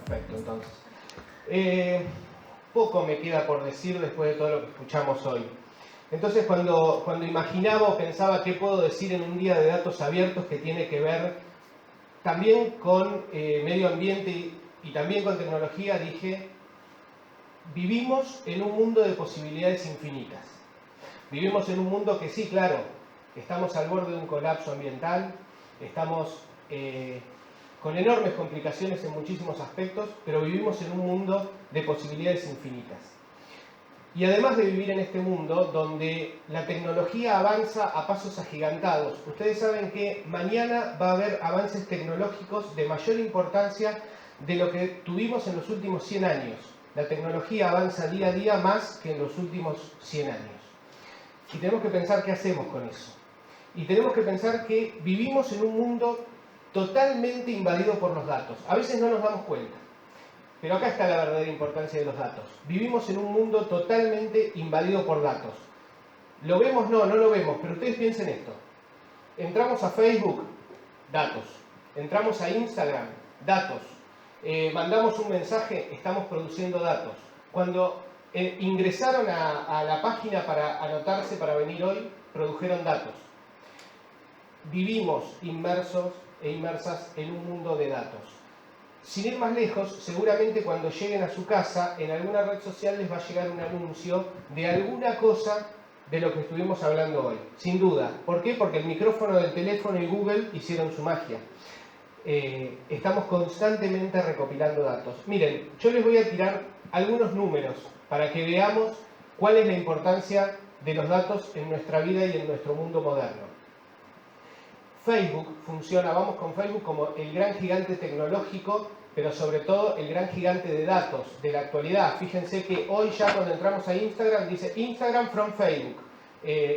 Perfecto, entonces. Poco me queda por decir después de todo lo que escuchamos hoy. Entonces, cuando imaginaba o pensaba qué puedo decir en un día de datos abiertos que tiene que ver también con medio ambiente y también con tecnología, dije, vivimos en un mundo de posibilidades infinitas. Vivimos en un mundo que sí, claro, estamos al borde de un colapso ambiental, estamos con enormes complicaciones en muchísimos aspectos, pero vivimos en un mundo de posibilidades infinitas. Y además de vivir en este mundo donde la tecnología avanza a pasos agigantados, ustedes saben que mañana va a haber avances tecnológicos de mayor importancia de lo que tuvimos en los últimos 100 años. La tecnología avanza día a día más que en los últimos 100 años. Y tenemos que pensar qué hacemos con eso. Y tenemos que pensar que vivimos en un mundo totalmente invadido por los datos. A veces no nos damos cuenta, pero acá está la verdadera importancia de los datos. Vivimos en un mundo totalmente invadido por datos. ¿Lo vemos? No, no lo vemos, pero ustedes piensen esto. Entramos a Facebook, datos. Entramos a Instagram, datos. Mandamos un mensaje, estamos produciendo datos. Cuando ingresaron a la página para anotarse para venir hoy, produjeron datos. Vivimos inmersos e inmersas en un mundo de datos. Sin ir más lejos, seguramente cuando lleguen a su casa, en alguna red social les va a llegar un anuncio de alguna cosa de lo que estuvimos hablando hoy. Sin duda. ¿Por qué? Porque el micrófono del teléfono y Google hicieron su magia. Estamos constantemente recopilando datos. Miren, yo les voy a tirar algunos números para que veamos cuál es la importancia de los datos en nuestra vida y en nuestro mundo moderno. Facebook funciona, vamos con Facebook como el gran gigante tecnológico, pero sobre todo el gran gigante de datos de la actualidad. Fíjense que hoy ya cuando entramos a Instagram dice Instagram from Facebook,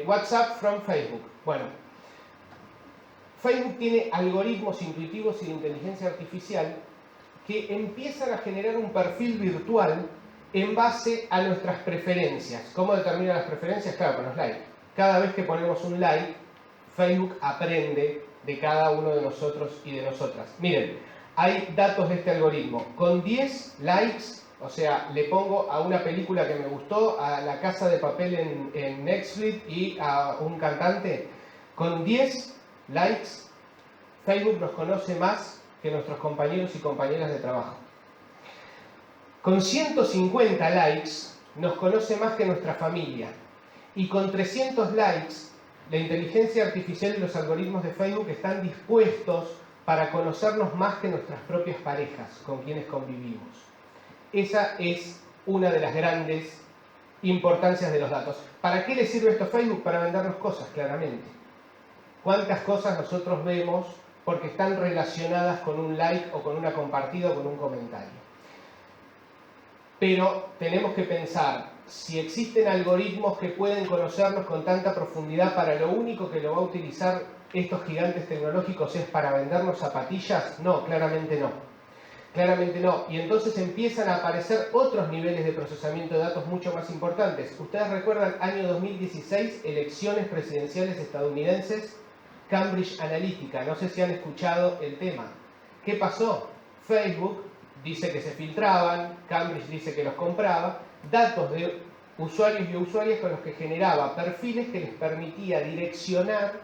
WhatsApp from Facebook. Bueno, Facebook tiene algoritmos intuitivos y de inteligencia artificial que empiezan a generar un perfil virtual en base a nuestras preferencias. ¿Cómo determina las preferencias? Claro, con los likes. Cada vez que ponemos un like, Facebook aprende de cada uno de nosotros y de nosotras. Miren, hay datos de este algoritmo. Con 10 likes, o sea, le pongo a una película que me gustó, a La Casa de Papel en Netflix y a un cantante, con 10 likes, Facebook nos conoce más que nuestros compañeros y compañeras de trabajo. Con 150 likes, nos conoce más que nuestra familia. Y con 300 likes, la inteligencia artificial y los algoritmos de Facebook están dispuestos para conocernos más que nuestras propias parejas con quienes convivimos. Esa es una de las grandes importancias de los datos. ¿Para qué le sirve esto a Facebook? Para vendernos cosas, claramente. ¿Cuántas cosas nosotros vemos porque están relacionadas con un like o con una compartida o con un comentario? Pero tenemos que pensar, si existen algoritmos que pueden conocernos con tanta profundidad, para lo único que lo va a utilizar estos gigantes tecnológicos es para vendernos zapatillas, no, claramente no. Claramente no. Y entonces empiezan a aparecer otros niveles de procesamiento de datos mucho más importantes. Ustedes recuerdan, año 2016, elecciones presidenciales estadounidenses, Cambridge Analytica. No sé si han escuchado el tema. ¿Qué pasó? Facebook dice que se filtraban, Cambridge dice que los compraba, datos de usuarios y usuarias con los que generaba perfiles que les permitía direccionar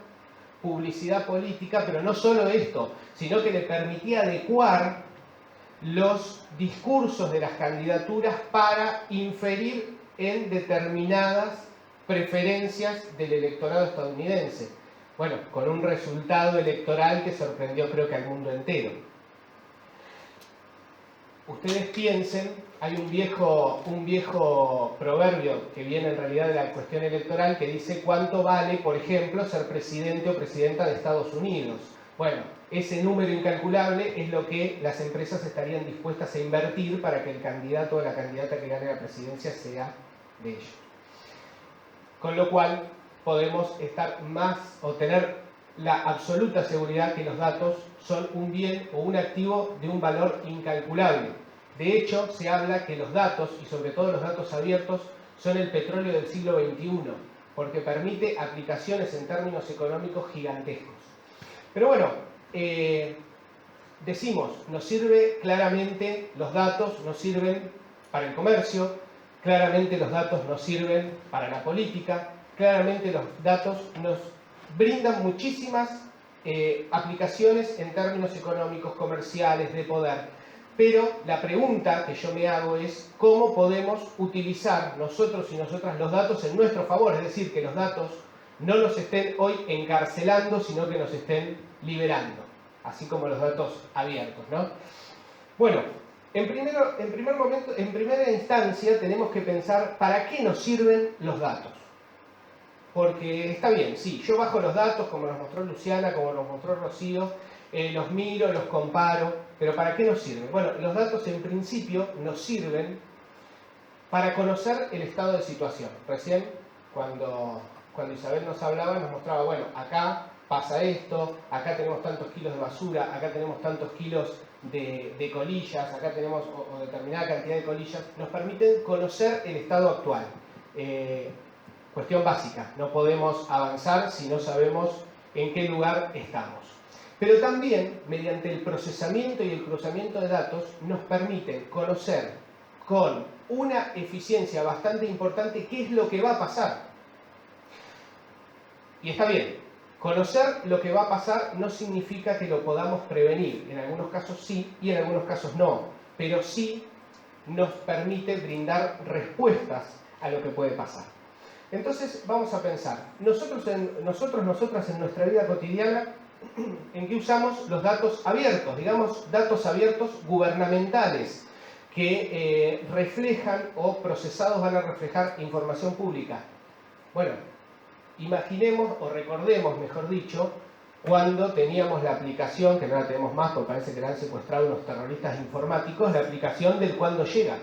publicidad política, pero no solo esto, sino que le permitía adecuar los discursos de las candidaturas para inferir en determinadas preferencias del electorado estadounidense. Bueno, con un resultado electoral que sorprendió creo que al mundo entero. Ustedes piensen, hay un viejo proverbio que viene en realidad de la cuestión electoral que dice cuánto vale, por ejemplo, ser presidente o presidenta de Estados Unidos. Bueno, ese número incalculable es lo que las empresas estarían dispuestas a invertir para que el candidato o la candidata que gane la presidencia sea de ellos. Con lo cual podemos estar más o tener la absoluta seguridad que los datos son un bien o un activo de un valor incalculable. De hecho, se habla que los datos, y sobre todo los datos abiertos, son el petróleo del siglo XXI, porque permite aplicaciones en términos económicos gigantescos. Pero bueno, decimos, nos sirve claramente, los datos nos sirven para el comercio, claramente los datos nos sirven para la política, claramente los datos nos brindan muchísimas aplicaciones en términos económicos, comerciales, de poder. Pero la pregunta que yo me hago es cómo podemos utilizar nosotros y nosotras los datos en nuestro favor, es decir, que los datos no nos estén hoy encarcelando, sino que nos estén liberando, así como los datos abiertos, ¿no? Bueno, en primera instancia tenemos que pensar para qué nos sirven los datos. Porque está bien, sí, yo bajo los datos, como nos mostró Luciana, como nos mostró Rocío, los miro, los comparo, pero ¿para qué nos sirven? Bueno, los datos en principio nos sirven para conocer el estado de situación. Recién, cuando Isabel nos hablaba, nos mostraba, bueno, acá pasa esto, acá tenemos tantos kilos de basura, acá tenemos tantos kilos de colillas, acá tenemos o determinada cantidad de colillas, nos permiten conocer el estado actual. Cuestión básica, no podemos avanzar si no sabemos en qué lugar estamos. Pero también, mediante el procesamiento y el cruzamiento de datos, nos permiten conocer con una eficiencia bastante importante qué es lo que va a pasar. Y está bien, conocer lo que va a pasar no significa que lo podamos prevenir. En algunos casos sí y en algunos casos no. Pero sí nos permite brindar respuestas a lo que puede pasar. Entonces vamos a pensar, nosotras en nuestra vida cotidiana, ¿en qué usamos los datos abiertos? Digamos, datos abiertos gubernamentales que reflejan o procesados van a reflejar información pública. Bueno, imaginemos o recordemos, mejor dicho, cuando teníamos la aplicación, que no la tenemos más porque parece que la han secuestrado unos terroristas informáticos, la aplicación del cuándo llega.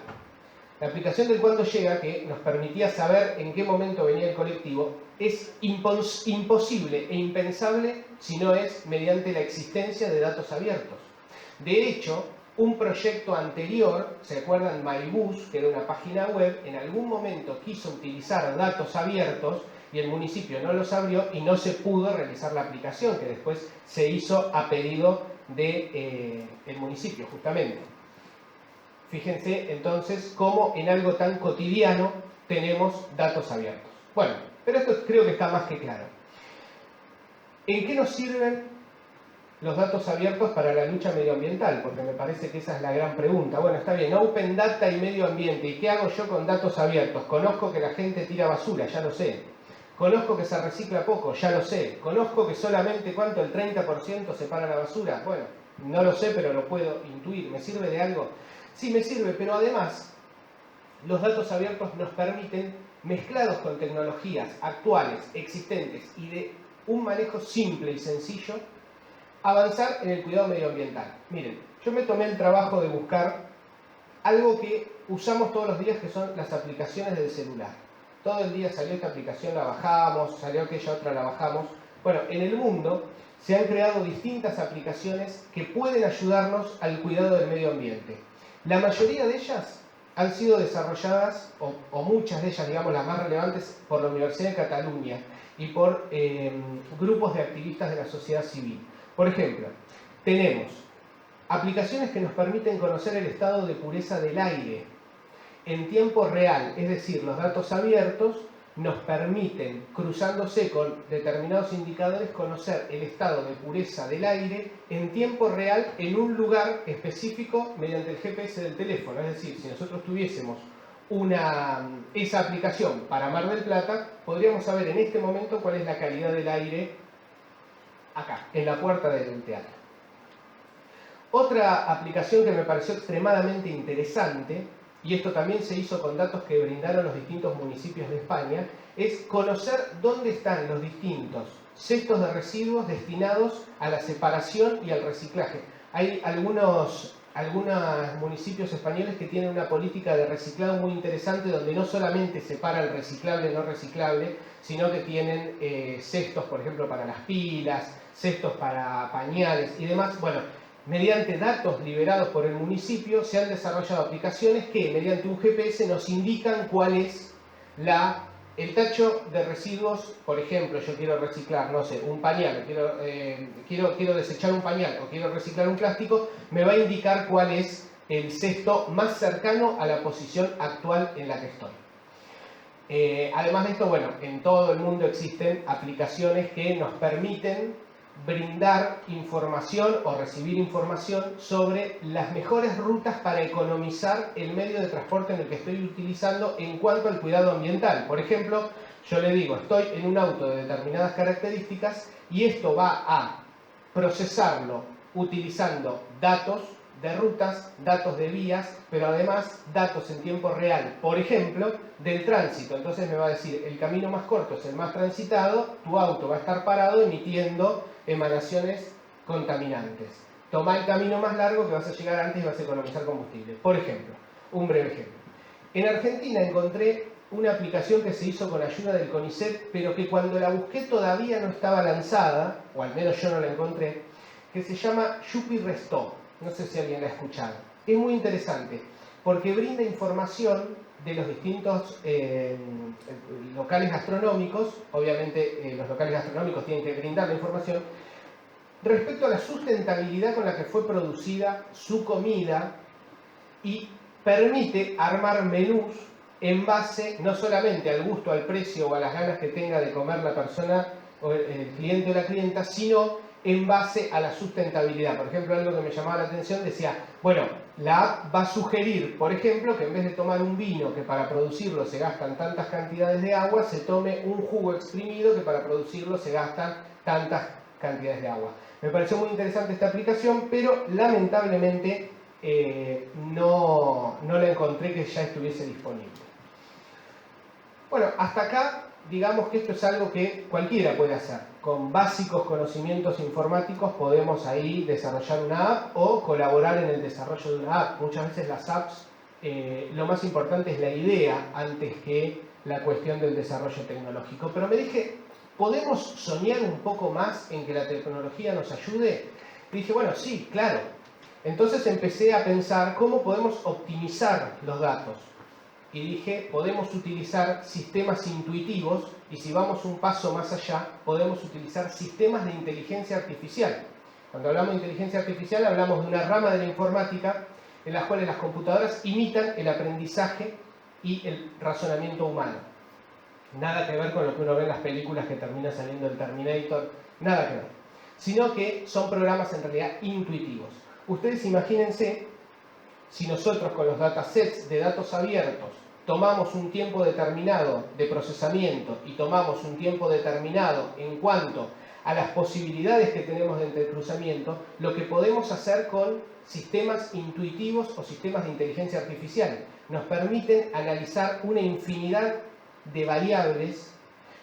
La aplicación del cuándo llega, que nos permitía saber en qué momento venía el colectivo, es imposible e impensable si no es mediante la existencia de datos abiertos. De hecho, un proyecto anterior, ¿se acuerdan? MyBus, que era una página web, en algún momento quiso utilizar datos abiertos y el municipio no los abrió y no se pudo realizar la aplicación, que después se hizo a pedido del municipio, justamente. Fíjense entonces cómo en algo tan cotidiano tenemos datos abiertos. Bueno, pero esto creo que está más que claro. ¿En qué nos sirven los datos abiertos para la lucha medioambiental? Porque me parece que esa es la gran pregunta. Bueno, está bien, Open Data y medio ambiente. ¿Y qué hago yo con datos abiertos? Conozco que la gente tira basura, ya lo sé. Conozco que se recicla poco, ya lo sé. Conozco que solamente, ¿cuánto? El 30% separa la basura. Bueno, no lo sé, pero lo puedo intuir. ¿Me sirve de algo? Sí, me sirve, pero además los datos abiertos nos permiten, mezclados con tecnologías actuales, existentes y de un manejo simple y sencillo, avanzar en el cuidado medioambiental. Miren, yo me tomé el trabajo de buscar algo que usamos todos los días, que son las aplicaciones del celular. Todo el día salió esta aplicación, la bajamos, salió aquella otra, la bajamos. Bueno, en el mundo se han creado distintas aplicaciones que pueden ayudarnos al cuidado del medio ambiente. La mayoría de ellas han sido desarrolladas, o muchas de ellas, digamos, las más relevantes, por la Universidad de Cataluña y por grupos de activistas de la sociedad civil. Por ejemplo, tenemos aplicaciones que nos permiten conocer el estado de pureza del aire en tiempo real, es decir, los datos abiertos nos permiten, cruzándose con determinados indicadores, conocer el estado de pureza del aire en tiempo real en un lugar específico mediante el GPS del teléfono. Es decir, si nosotros tuviésemos esa aplicación para Mar del Plata, podríamos saber en este momento cuál es la calidad del aire acá, en la puerta del teatro. Otra aplicación que me pareció extremadamente interesante, y esto también se hizo con datos que brindaron los distintos municipios de España, es conocer dónde están los distintos cestos de residuos destinados a la separación y al reciclaje. Hay algunos municipios españoles que tienen una política de reciclado muy interesante, donde no solamente separa el reciclable y no reciclable, sino que tienen cestos, por ejemplo, para las pilas, cestos para pañales y demás. Bueno, mediante datos liberados por el municipio se han desarrollado aplicaciones que, mediante un GPS, nos indican cuál es la el tacho de residuos, por ejemplo, yo quiero reciclar, no sé, un pañal, quiero desechar un pañal o quiero reciclar un plástico, me va a indicar cuál es el cesto más cercano a la posición actual en la que estoy. Además de esto, bueno, en todo el mundo existen aplicaciones que nos permiten brindar información o recibir información sobre las mejores rutas para economizar el medio de transporte en el que estoy utilizando en cuanto al cuidado ambiental. Por ejemplo, yo le digo, estoy en un auto de determinadas características y esto va a procesarlo utilizando datos de rutas, datos de vías, pero además datos en tiempo real, por ejemplo, del tránsito. Entonces me va a decir, el camino más corto es el más transitado, tu auto va a estar parado emitiendo emanaciones contaminantes. Toma el camino más largo que vas a llegar antes y vas a economizar combustible. Por ejemplo, un breve ejemplo. En Argentina encontré una aplicación que se hizo con ayuda del CONICET, pero que cuando la busqué todavía no estaba lanzada, o al menos yo no la encontré, que se llama Yupi Restó. No sé si alguien la ha escuchado. Es muy interesante porque brinda información de los distintos locales gastronómicos. Obviamente los locales gastronómicos tienen que brindar la información respecto a la sustentabilidad con la que fue producida su comida y permite armar menús en base no solamente al gusto, al precio o a las ganas que tenga de comer la persona o el cliente o la clienta, sino en base a la sustentabilidad. Por ejemplo, algo que me llamaba la atención decía, bueno, la app va a sugerir, por ejemplo, que en vez de tomar un vino que para producirlo se gastan tantas cantidades de agua, se tome un jugo exprimido que para producirlo se gastan tantas cantidades de agua. Me pareció muy interesante esta aplicación, pero lamentablemente no la encontré que ya estuviese disponible. Bueno, hasta acá digamos que esto es algo que cualquiera puede hacer. Con básicos conocimientos informáticos podemos ahí desarrollar una app o colaborar en el desarrollo de una app. Muchas veces las apps, lo más importante es la idea antes que la cuestión del desarrollo tecnológico. Pero me dije, ¿podemos soñar un poco más en que la tecnología nos ayude? Y dije, bueno, sí, claro. Entonces empecé a pensar cómo podemos optimizar los datos. Y dije, podemos utilizar sistemas intuitivos y si vamos un paso más allá, podemos utilizar sistemas de inteligencia artificial. Cuando hablamos de inteligencia artificial, hablamos de una rama de la informática en la cual las computadoras imitan el aprendizaje y el razonamiento humano. Nada que ver con lo que uno ve en las películas que termina saliendo el Terminator, nada que ver. Sino que son programas en realidad intuitivos. Ustedes imagínense si nosotros con los datasets de datos abiertos tomamos un tiempo determinado de procesamiento y tomamos un tiempo determinado en cuanto a las posibilidades que tenemos de entrecruzamiento, lo que podemos hacer con sistemas intuitivos o sistemas de inteligencia artificial. Nos permiten analizar una infinidad de variables,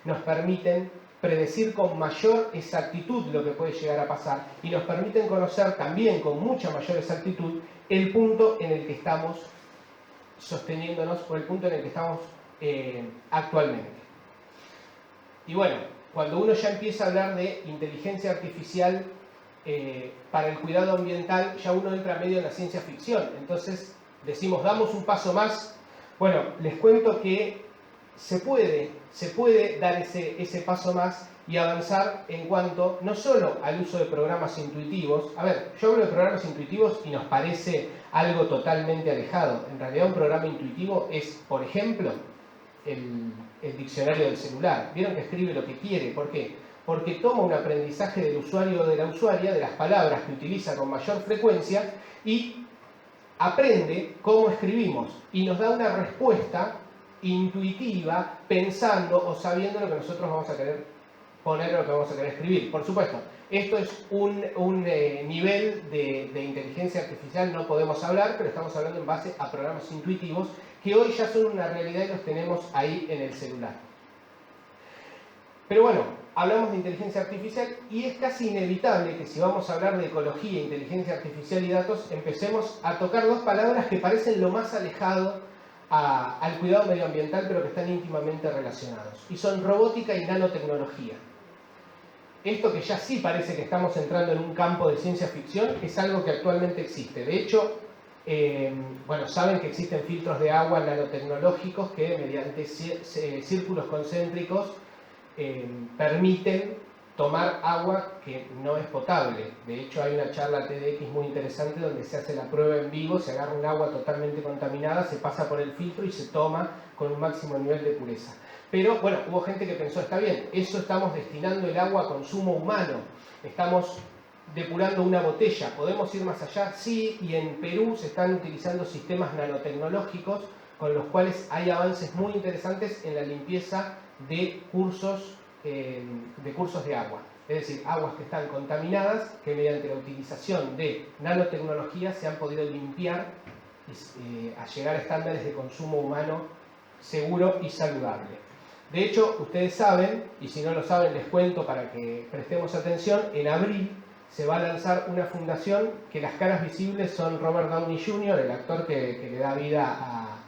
nos permiten predecir con mayor exactitud lo que puede llegar a pasar y nos permiten conocer también con mucha mayor exactitud el punto en el que estamos sosteniéndonos o el punto en el que estamos actualmente. Y bueno, cuando uno ya empieza a hablar de inteligencia artificial para el cuidado ambiental, ya uno entra medio en la ciencia ficción. Entonces decimos, damos un paso más. Bueno, les cuento que se puede dar ese paso más y avanzar en cuanto no solo al uso de programas intuitivos. A ver, yo hablo de programas intuitivos y nos parece algo totalmente alejado. En realidad un programa intuitivo es, por ejemplo, el diccionario del celular. Vieron que escribe lo que quiere. ¿Por qué? Porque toma un aprendizaje del usuario o de la usuaria, de las palabras que utiliza con mayor frecuencia y aprende cómo escribimos y nos da una respuesta intuitiva, pensando o sabiendo lo que nosotros vamos a querer poner o lo que vamos a querer escribir. Por supuesto, esto es un nivel de inteligencia artificial, no podemos hablar, pero estamos hablando en base a programas intuitivos que hoy ya son una realidad y los tenemos ahí en el celular. Pero bueno, hablamos de inteligencia artificial y es casi inevitable que si vamos a hablar de ecología, inteligencia artificial y datos, empecemos a tocar dos palabras que parecen lo más alejado al cuidado medioambiental, pero que están íntimamente relacionados. Y son robótica y nanotecnología. Esto que ya sí parece que estamos entrando en un campo de ciencia ficción es algo que actualmente existe. De hecho, bueno, saben que existen filtros de agua nanotecnológicos que mediante círculos concéntricos permiten tomar agua que no es potable. De hecho, hay una charla TEDx muy interesante donde se hace la prueba en vivo, se agarra un agua totalmente contaminada, se pasa por el filtro y se toma con un máximo nivel de pureza. Pero bueno, hubo gente que pensó, está bien, eso estamos destinando el agua a consumo humano, estamos depurando una botella, ¿podemos ir más allá? Sí, y en Perú se están utilizando sistemas nanotecnológicos con los cuales hay avances muy interesantes en la limpieza de cursos de agua. Es decir, aguas que están contaminadas, que mediante la utilización de nanotecnología se han podido limpiar a llegar a estándares de consumo humano seguro y saludable. De hecho, ustedes saben, y si no lo saben les cuento para que prestemos atención, en abril se va a lanzar una fundación que las caras visibles son Robert Downey Jr., el actor que le da vida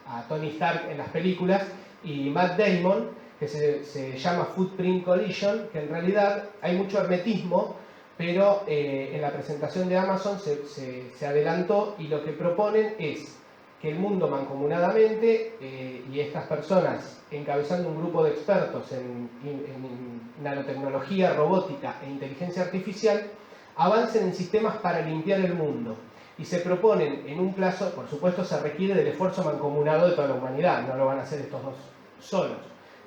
a Tony Stark en las películas, y Matt Damon, que se llama Footprint Collision, que en realidad hay mucho hermetismo, pero en la presentación de Amazon se adelantó y lo que proponen es que el mundo mancomunadamente y estas personas encabezando un grupo de expertos en nanotecnología, robótica e inteligencia artificial avancen en sistemas para limpiar el mundo y se proponen en un plazo, por supuesto se requiere del esfuerzo mancomunado de toda la humanidad, no lo van a hacer estos dos solos,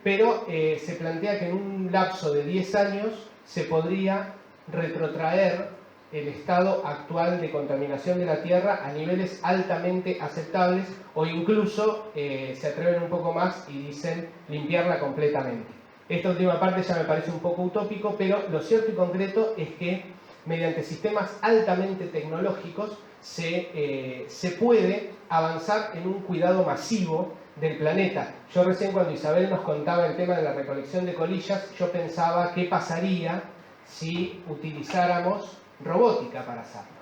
pero se plantea que en un lapso de 10 años se podría retrotraer el estado actual de contaminación de la Tierra a niveles altamente aceptables o incluso se atreven un poco más y dicen limpiarla completamente. Esta última parte ya me parece un poco utópico, pero lo cierto y concreto es que mediante sistemas altamente tecnológicos se puede avanzar en un cuidado masivo del planeta. Yo recién cuando Isabel nos contaba el tema de la recolección de colillas, yo pensaba qué pasaría si utilizáramos robótica para hacerlo.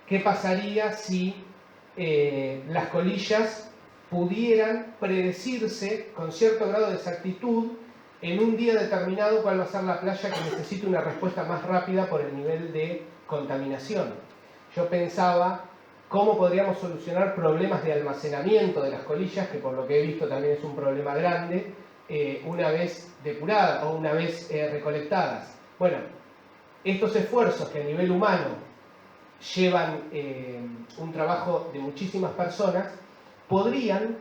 ¿Qué pasaría si las colillas pudieran predecirse con cierto grado de exactitud en un día determinado cuál va a ser la playa que necesite una respuesta más rápida por el nivel de contaminación? Yo pensaba cómo podríamos solucionar problemas de almacenamiento de las colillas, que por lo que he visto también es un problema grande, una vez depuradas o una vez recolectadas. Bueno, estos esfuerzos que a nivel humano llevan un trabajo de muchísimas personas, podrían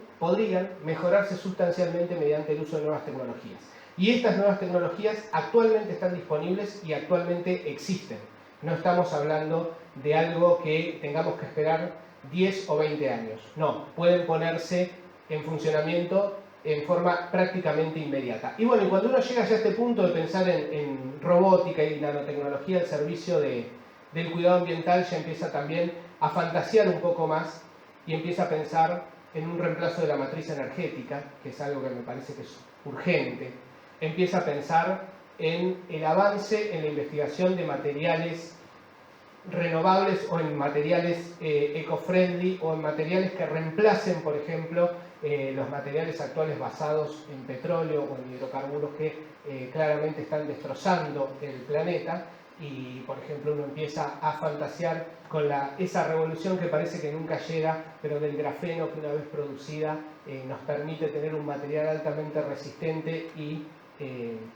mejorarse sustancialmente mediante el uso de nuevas tecnologías. Y estas nuevas tecnologías actualmente están disponibles y actualmente existen. No estamos hablando de algo que tengamos que esperar 10 o 20 años. No, pueden ponerse en funcionamiento en forma prácticamente inmediata. Y bueno, y cuando uno llega ya a este punto de pensar en robótica y nanotecnología al servicio del cuidado ambiental, ya empieza también a fantasear un poco más y empieza a pensar en un reemplazo de la matriz energética, que es algo que me parece que es urgente. Empieza a pensar en el avance en la investigación de materiales renovables o en materiales eco-friendly o en materiales que reemplacen, por ejemplo, los materiales actuales basados en petróleo o en hidrocarburos que claramente están destrozando el planeta. Y, por ejemplo, uno empieza a fantasear con esa revolución que parece que nunca llega, pero del grafeno que una vez producida nos permite tener un material altamente resistente y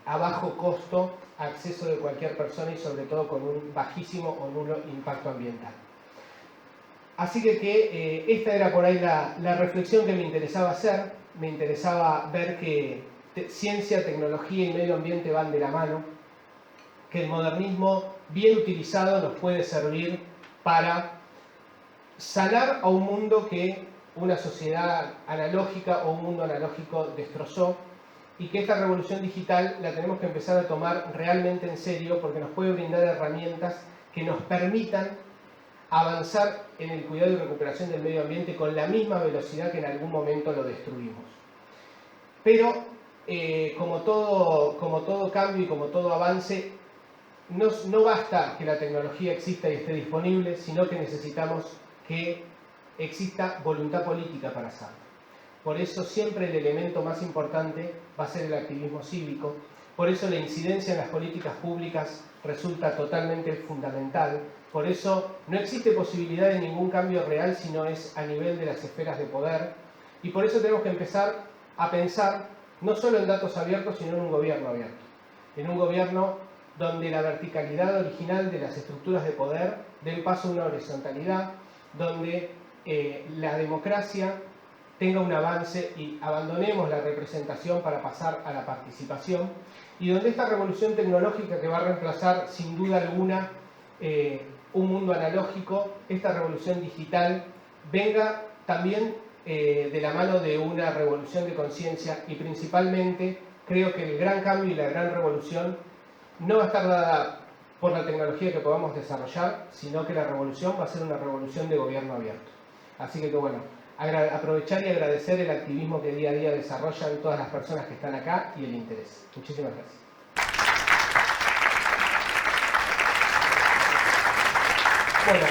a bajo costo, acceso de cualquier persona y sobre todo con un bajísimo o nulo impacto ambiental. Así que esta era por ahí la reflexión que me interesaba hacer. Me interesaba ver que ciencia, tecnología y medio ambiente van de la mano, que el modernismo bien utilizado nos puede servir para sanar a un mundo que una sociedad analógica o un mundo analógico destrozó, y que esta revolución digital la tenemos que empezar a tomar realmente en serio porque nos puede brindar herramientas que nos permitan avanzar en el cuidado y recuperación del medio ambiente con la misma velocidad que en algún momento lo destruimos. Pero como todo cambio y como todo avance, no basta que la tecnología exista y esté disponible, sino que necesitamos que exista voluntad política para hacerlo. Por eso siempre el elemento más importante va a ser el activismo cívico. Por eso la incidencia en las políticas públicas resulta totalmente fundamental. Por eso no existe posibilidad de ningún cambio real si no es a nivel de las esferas de poder, y por eso tenemos que empezar a pensar no solo en datos abiertos, sino en un gobierno abierto. En un gobierno donde la verticalidad original de las estructuras de poder den paso a una horizontalidad, donde la democracia tenga un avance y abandonemos la representación para pasar a la participación, y donde esta revolución tecnológica que va a reemplazar sin duda alguna un mundo analógico, esta revolución digital, venga también de la mano de una revolución de conciencia, y principalmente creo que el gran cambio y la gran revolución no va a estar dada por la tecnología que podamos desarrollar, sino que la revolución va a ser una revolución de gobierno abierto. Así que bueno, aprovechar y agradecer el activismo que día a día desarrollan todas las personas que están acá y el interés. Muchísimas gracias. Bueno.